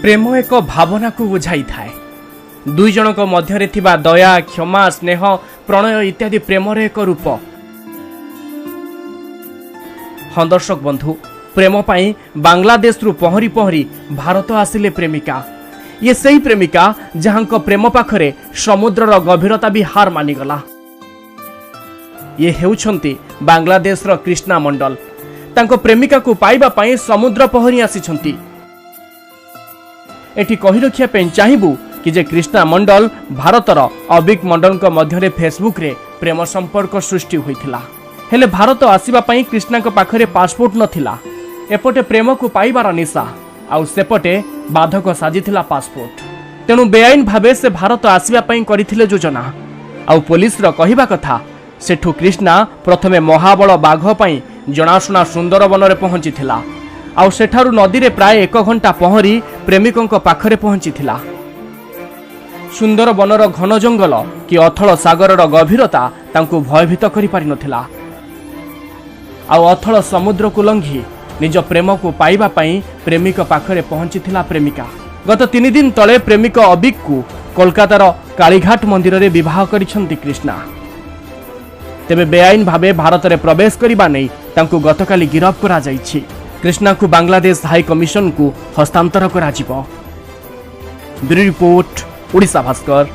प्रेम एक भावना को बुझाई थाए। दुई जनक मध्य थिबा दया, क्षमा, स्नेह, प्रणय इत्यादि प्रेमर एक रूप। हाँ दर्शक बंधु, प्रेम पाई बांग्लादेश रु पहरी पहरी भारत आसिले प्रेमिका। ये सही प्रेमिका जहां प्रेम पाखरे समुद्रर गभीरता भी हार मानिगला। ये हेउछंती बांग्लादेश रो कृष्णा मंडल। तांको प्रेमिका को पाइबा पाई समुद्र पहरी आसिछंती। एठी कहि रखिया पे चाहिबू कि जे कृष्णा मंडल भारतर अबिक मंडल मध्य फेसबुक रे प्रेम संपर्क सृष्टि होइथिला। हेले भारत आसीबा पाई कृष्णा को पाखरे पासपोर्ट नथिला। एपटे प्रेम को पाइबार निशा आउ सेपटे बाधक साजिथिला पासपोर्ट। तेणु बेआईन भावे से भारत आसीबा पाई करिथिले योजना। आउ पुलिस रो कहिबा कथा सेठू कृष्णा प्रथमे महाबल बाघ पाई जनाशुना सुंदरवन रे पहुंचीथिला। आउ सेठारु नदी रे प्राय 1 घंटा पहरी प्रेमिकों पाखरे पहुंचीथिला। सुंदर बनर घन जंगल कि अथल सागरर गभीरता तांकु भयभीत करि पारि नथिला। आउ अथल समुद्र को लंघी निज प्रेम को पाइबा पाई प्रेमिक पाखरे पहुंचीथिला प्रेमिका। गत 3 दिन तले प्रेमिक अबिक को कोलकातार कालीघाट मंदिर रे विवाह करिसंती कृष्णा। तेबे बेआईन भावे भारत रे प्रवेश करिबा नै तांकु गतकाली गिरफ करा जाइछि। कृष्णा को बांग्लादेश हाई कमिशन को हस्तांतर करा जिवो। Bureau report, Odisha Bhaskar.